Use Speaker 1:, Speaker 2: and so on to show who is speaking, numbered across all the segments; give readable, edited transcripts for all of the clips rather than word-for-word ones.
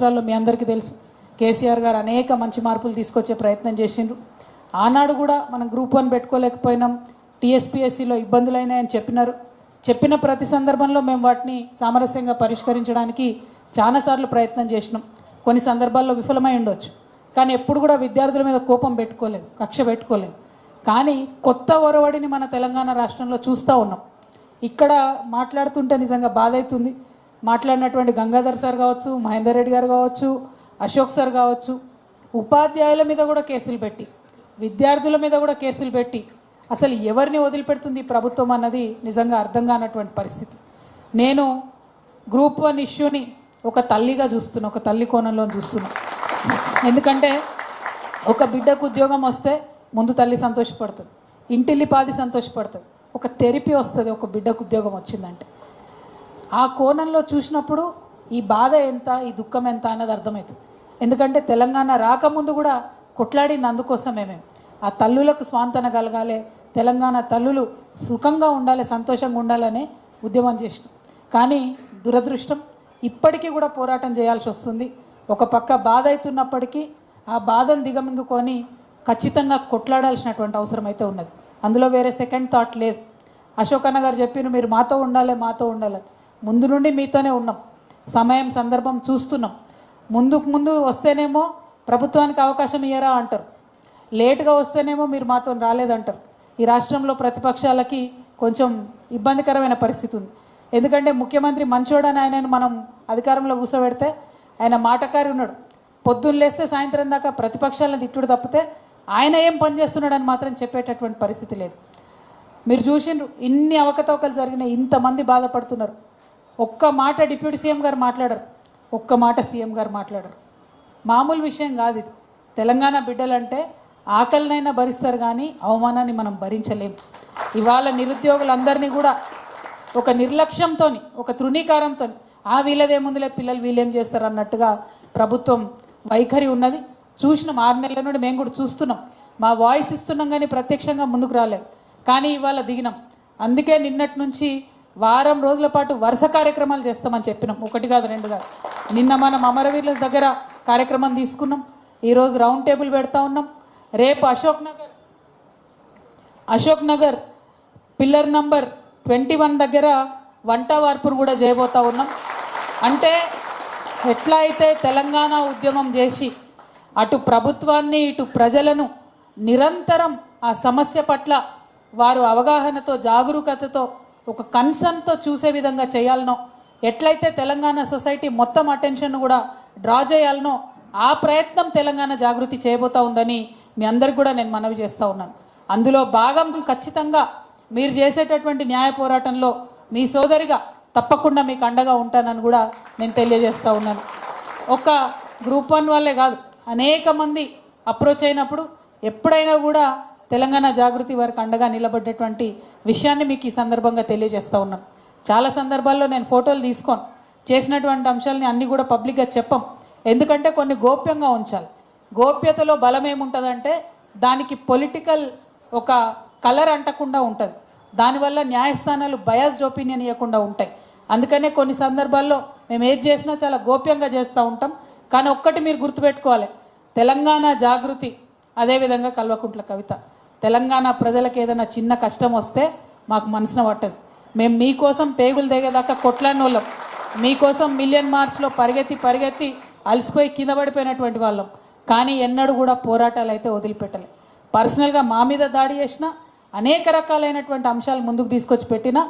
Speaker 1: రాష్ట్రాల్లో మీ అందరికీ తెలుసు కేసీఆర్ గారు అనేక మంచి మార్పులు తీసుకొచ్చే ప్రయత్నం చేసిండ్రు. ఆనాడు కూడా మనం గ్రూప్ 1 పెట్టుకోలేకపోయినాం, టీఎస్పీఎస్సీలో ఇబ్బందులైనాయని చెప్పిన ప్రతి సందర్భంలో మేము వాటిని సామరస్యంగా పరిష్కరించడానికి చాలాసార్లు ప్రయత్నం చేసినాం. కొన్ని సందర్భాల్లో విఫలమై ఉండొచ్చు, కానీ ఎప్పుడు కూడా విద్యార్థుల మీద కోపం పెట్టుకోలేదు, కక్ష పెట్టుకోలేదు. కానీ కొత్త ఒరవడిని మన తెలంగాణ రాష్ట్రంలో చూస్తూ ఉన్నాం. ఇక్కడ మాట్లాడుతుంటే నిజంగా బాధ అవుతుంది. మాట్లాడినటువంటి గంగాధర్ సార్ కావచ్చు, మహేందర్ రెడ్డి గారు కావచ్చు, అశోక్ సార్ కావచ్చు, ఉపాధ్యాయుల మీద కూడా కేసులు పెట్టి, విద్యార్థుల మీద కూడా కేసులు పెట్టి అసలు ఎవరిని వదిలిపెడుతుంది ప్రభుత్వం అన్నది నిజంగా అర్థం కానటువంటి పరిస్థితి. నేను గ్రూప్ 1 ఇష్యూని ఒక తల్లిగా చూస్తున్నా, ఒక తల్లి కోణంలో చూస్తున్నా. ఎందుకంటే ఒక బిడ్డకు ఉద్యోగం వస్తే ముందు తల్లి సంతోషపడుతుంది, ఇంటిల్లిపాది సంతోషపడుతుంది. ఒక థెరపీ వస్తుంది ఒక బిడ్డకు ఉద్యోగం వచ్చిందంటే. ఆ కోణంలో చూసినప్పుడు ఈ బాధ ఎంత, ఈ దుఃఖం ఎంత అన్నది అర్థమవుతుంది. ఎందుకంటే తెలంగాణ రాకముందు కూడా కొట్లాడింది అందుకోసమే. మేము ఆ తల్లులకు స్వాంతన కలగాలి, తెలంగాణ తల్లులు సుఖంగా ఉండాలి, సంతోషంగా ఉండాలనే ఉద్యమం చేసినాం. కానీ దురదృష్టం ఇప్పటికీ కూడా పోరాటం చేయాల్సి వస్తుంది. ఒక పక్క బాధ అవుతున్నప్పటికీ ఆ బాధను దిగమింగుకొని ఖచ్చితంగా కొట్లాడాల్సినటువంటి అవసరం అయితే ఉన్నది. అందులో వేరే సెకండ్ థాట్ లేదు. అశోక్ అన్న గారు చెప్పిన మీరు మాతో ఉండాలి. ముందు నుండి మీతోనే ఉన్నాం, సమయం సందర్భం చూస్తున్నాం. ముందు వస్తేనేమో ప్రభుత్వానికి అవకాశం ఇయ్యరా అంటారు, లేటుగా వస్తేనేమో మీరు మాతో రాలేదంటారు. ఈ రాష్ట్రంలో ప్రతిపక్షాలకి కొంచెం ఇబ్బందికరమైన పరిస్థితి ఉంది. ఎందుకంటే ముఖ్యమంత్రి మంచోడని ఆయనను మనం అధికారంలో కూర్చోబెడితే ఆయన మాటకారి ఉన్నాడు. పొద్దున్న లేస్తే సాయంత్రం దాకా ప్రతిపక్షాలను తిట్టుడు తప్పితే ఆయన ఏం పని చేస్తున్నాడని మాత్రం చెప్పేటటువంటి పరిస్థితి లేదు. మీరు చూసిండ్రు ఇన్ని అవకతవకలు జరిగినాయి, ఇంతమంది బాధపడుతున్నారు. ఒక్క మాట డిప్యూటీ సీఎం గారు మాట్లాడరు, ఒక్క మాట సీఎం గారు మాట్లాడరు. మామూలు విషయం కాదు ఇది. తెలంగాణ బిడ్డలంటే ఆకలినైనా భరిస్తారు, కానీ అవమానాన్ని మనం భరించలేం. ఇవాళ నిరుద్యోగులందరినీ కూడా ఒక నిర్లక్ష్యంతో, ఒక తృణీకారంతో వీళ్ళదేముందులే పిల్లలు వీళ్ళేం చేస్తారు అన్నట్టుగా ప్రభుత్వం వైఖరి ఉన్నది. చూసినాం 6 నెలల నుండి మేము కూడా చూస్తున్నాం. మా వాయిస్ ఇస్తున్నాం కానీ ప్రత్యక్షంగా ముందుకు రాలేదు. కానీ ఇవాళ దిగినాం. అందుకే నిన్నటి నుంచి వారం రోజుల పాటు వరుస కార్యక్రమాలు చేస్తామని చెప్పినాం. 1 కాదు 2 కాదు. నిన్న మనం అమరవీరుల దగ్గర కార్యక్రమం తీసుకున్నాం, ఈరోజు రౌండ్ టేబుల్ పెడతా ఉన్నాం. రేపు అశోక్ నగర్ పిల్లర్ నంబర్ 21 దగ్గర వంట వార్పును కూడా చేయబోతా ఉన్నాం. అంటే ఎట్లా అయితే తెలంగాణ ఉద్యమం చేసి అటు ప్రభుత్వాన్ని ఇటు ప్రజలను నిరంతరం ఆ సమస్య పట్ల వారు అవగాహనతో, జాగరూకతతో, ఒక కన్సర్న్తో చూసే విధంగా చేయాలనో, ఎట్లయితే తెలంగాణ సొసైటీ మొత్తం అటెన్షన్ కూడా డ్రా చేయాలనో ఆ ప్రయత్నం తెలంగాణ జాగృతి చేయబోతా ఉందని మీ అందరికి కూడా నేను మనవి చేస్తూ ఉన్నాను. అందులో భాగం ఖచ్చితంగా మీరు చేసేటటువంటి న్యాయ పోరాటంలో మీ సోదరిగా తప్పకుండా మీకు అండగా ఉంటానని కూడా నేను తెలియజేస్తూ ఉన్నాను. ఒక గ్రూప్ 1 వాళ్ళే కాదు, అనేక మంది అప్రోచ్ అయినప్పుడు ఎప్పుడైనా కూడా తెలంగాణ జాగృతి వారికి అండగా నిలబడ్డటువంటి విషయాన్ని మీకు ఈ సందర్భంగా తెలియజేస్తూ ఉన్నాను. చాలా సందర్భాల్లో నేను ఫోటోలు తీసుకొని చేసినటువంటి అంశాలని అన్నీ కూడా పబ్లిక్గా చెప్పం. ఎందుకంటే కొన్ని గోప్యంగా ఉంచాలి. గోప్యతలో బలం ఏముంటుందంటే దానికి పొలిటికల్ ఒక కలర్ అంటకుండా ఉంటుంది. దానివల్ల న్యాయస్థానాలు బయాస్డ్ ఒపీనియన్ ఇవ్వకుండా ఉంటాయి. అందుకనే కొన్ని సందర్భాల్లో మేము ఏది చేసినా చాలా గోప్యంగా చేస్తూ ఉంటాం. కానీ ఒక్కటి మీరు గుర్తుపెట్టుకోవాలి, తెలంగాణ జాగృతి అదేవిధంగా కల్వకుంట్ల కవిత తెలంగాణ ప్రజలకు ఏదైనా చిన్న కష్టం వస్తే మాకు మనసున పట్టదు. మేము మీకోసం పేగులు దిగేదాకా కొట్లాడిన వాళ్ళం, మీకోసం మిలియన్ మార్చ్లో పరిగెత్తి అలసిపోయి కింద పడిపోయినటువంటి వాళ్ళం. కానీ ఎన్నడూ కూడా పోరాటాలు అయితే వదిలిపెట్టలే. పర్సనల్గా మా మీద దాడి చేసిన అనేక రకాలైనటువంటి అంశాలు ముందుకు తీసుకొచ్చి పెట్టినా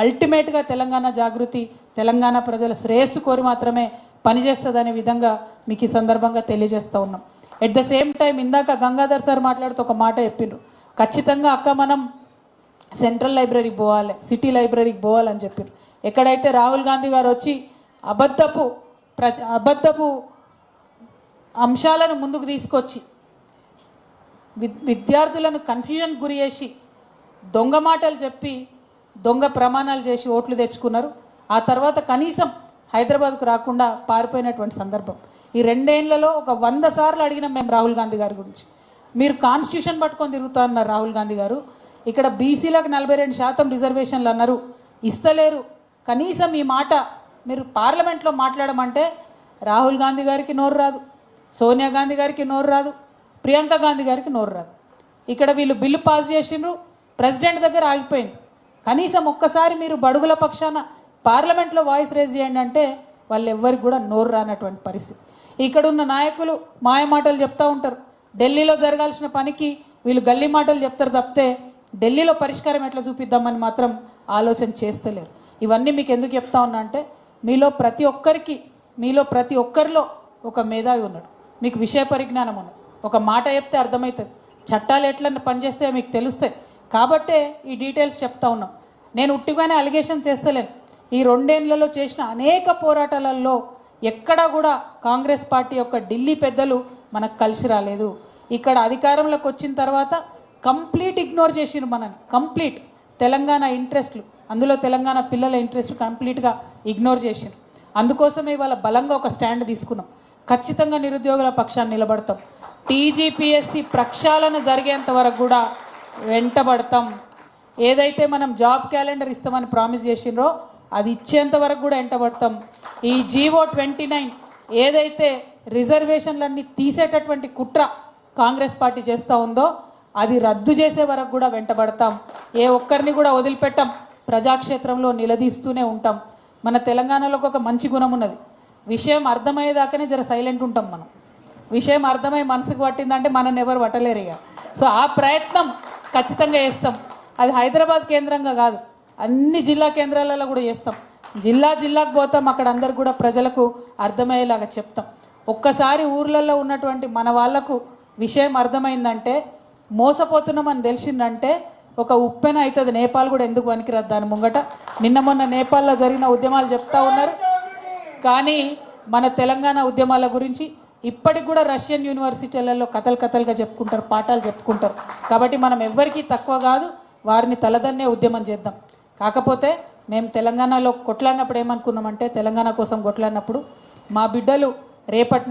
Speaker 1: అల్టిమేట్గా తెలంగాణ జాగృతి తెలంగాణ ప్రజల శ్రేయస్సు కోరి మాత్రమే పనిచేస్తుందనే విధంగా మీకు ఈ సందర్భంగా తెలియజేస్తూ ఉన్నాం. ఎట్ ద సేమ్ టైం ఇందాక గంగాధర్ సార్ మాట్లాడుతూ ఒక మాట చెప్పిండ్రు, ఖచ్చితంగా అక్క మనం సెంట్రల్ లైబ్రరీకి పోవాలి, సిటీ లైబ్రరీకి పోవాలని చెప్పారు. ఎక్కడైతే రాహుల్ గాంధీ గారు వచ్చి అబద్ధపు అంశాలను ముందుకు తీసుకొచ్చి విద్యార్థులను కన్ఫ్యూజన్ గురి చేసి దొంగ మాటలు చెప్పి దొంగ ప్రమాణాలు చేసి ఓట్లు తెచ్చుకున్నారు. ఆ తర్వాత కనీసం హైదరాబాద్కు రాకుండా పారిపోయినటువంటి సందర్భం. ఈ 2 ఏళ్లలో ఒక 100 సార్లు అడిగినాం మేము రాహుల్ గాంధీ గారి గురించి. మీరు కాన్స్టిట్యూషన్ పట్టుకొని తిరుగుతా అన్నారు రాహుల్ గాంధీ గారు. ఇక్కడ బీసీలకు 42% రిజర్వేషన్లు అన్నారు, ఇస్తలేరు. కనీసం ఈ మాట మీరు పార్లమెంట్లో మాట్లాడమంటే రాహుల్ గాంధీ గారికి నోరు రాదు, సోనియా గాంధీ గారికి నోరు రాదు, ప్రియాంక గాంధీ గారికి నోరు రాదు. ఇక్కడ వీళ్ళు బిల్లు పాస్ చేసిండ్రు, ప్రెసిడెంట్ దగ్గర ఆగిపోయింది. కనీసం ఒక్కసారి మీరు బడుగుల పక్షాన పార్లమెంట్లో వాయిస్ రేజ్ చేయండి అంటే వాళ్ళు ఎవ్వరికి కూడా నోరు రానటువంటి పరిస్థితి. ఇక్కడ ఉన్న నాయకులు మాయ మాటలు చెప్తూ ఉంటారు. ఢిల్లీలో జరగాల్సిన పనికి వీళ్ళు గల్లీ మాటలు చెప్తారు తప్పితే ఢిల్లీలో పరిష్కారం ఎట్లా చూపిద్దామని మాత్రం ఆలోచన చేస్తలేరు. ఇవన్నీ మీకు ఎందుకు చెప్తా ఉన్నా అంటే మీలో ప్రతి ఒక్కరిలో ఒక మేధావి ఉన్నాడు, మీకు విషయ పరిజ్ఞానం ఉన్నది, ఒక మాట చెప్తే అర్థమవుతుంది, చట్టాలు ఎట్లా పనిచేస్తే మీకు తెలుస్తాయి. కాబట్టే ఈ డీటెయిల్స్ చెప్తా ఉన్నాం. నేను ఉట్టిగానే అలిగేషన్స్ వేస్తలేను. ఈ 2 ఏళ్లలో చేసిన అనేక పోరాటాలలో ఎక్కడా కూడా కాంగ్రెస్ పార్టీ యొక్క ఢిల్లీ పెద్దలు మనకు కలిసి రాలేదు. ఇక్కడ అధికారంలోకి వచ్చిన తర్వాత కంప్లీట్ ఇగ్నోర్ చేసిరు మనని. కంప్లీట్ తెలంగాణ ఇంట్రెస్ట్లు, అందులో తెలంగాణ పిల్లల ఇంట్రెస్ట్ కంప్లీట్గా ఇగ్నోర్ చేసిరు. అందుకోసమే ఇవాళ బలంగా ఒక స్టాండ్ తీసుకున్నాం. ఖచ్చితంగా నిరుద్యోగుల పక్షాన్ని నిలబడతాం. టీజీపీఎస్సీ ప్రక్షాళన జరిగేంత వరకు కూడా వెంటబడతాం. ఏదైతే మనం జాబ్ క్యాలెండర్ ఇస్తామని ప్రామిస్ చేసినరో అది ఇచ్చేంత వరకు కూడా వెంటబడతాం. ఈ జీవో 29 ఏదైతే రిజర్వేషన్లన్నీ తీసేటటువంటి కుట్ర కాంగ్రెస్ పార్టీ చేస్తూ ఉందో అది రద్దు చేసే వరకు కూడా వెంటబడతాం. ఏ ఒక్కరిని కూడా వదిలిపెట్టాం. ప్రజాక్షేత్రంలో నిలదీస్తూనే ఉంటాం. మన తెలంగాణలో ఒక మంచి గుణం ఉన్నది. విషయం అర్థమయ్యేదాకానే జర సైలెంట్ ఉంటాం. మనం విషయం అర్థమై మనసుకు పట్టిందంటే మనల్ని ఎవరు పట్టలేరు ఇక. సో ఆ ప్రయత్నం ఖచ్చితంగా చేస్తాం. అది హైదరాబాద్ కేంద్రంగా కాదు, అన్ని జిల్లా కేంద్రాలలో కూడా చేస్తాం. జిల్లాకు పోతాం, అక్కడ అందరు కూడా ప్రజలకు అర్థమయ్యేలాగా చెప్తాం. ఒక్కసారి ఊర్లలో ఉన్నటువంటి మన వాళ్లకు విషయం అర్థమైందంటే మోసపోతున్నామని తెలిసిందంటే ఒక ఉప్పెన అవుతుంది. నేపాల్ కూడా ఎందుకు పనికిరాదు దాని ముంగట. మొన్న నేపాల్లో జరిగిన ఉద్యమాలు చెప్తా ఉన్నారు, కానీ మన తెలంగాణ ఉద్యమాల గురించి ఇప్పటికి కూడా రష్యన్ యూనివర్సిటీలలో కథలుగా చెప్పుకుంటారు, పాఠాలు చెప్పుకుంటారు. కాబట్టి మనం ఎవ్వరికీ తక్కువ కాదు, వారిని తలదన్నే ఉద్యమం చేద్దాం. కాకపోతే మేము తెలంగాణలో కొట్లాడినప్పుడు ఏమనుకున్నామంటే తెలంగాణ కోసం కొట్లాడినప్పుడు మా బిడ్డలు రేపటి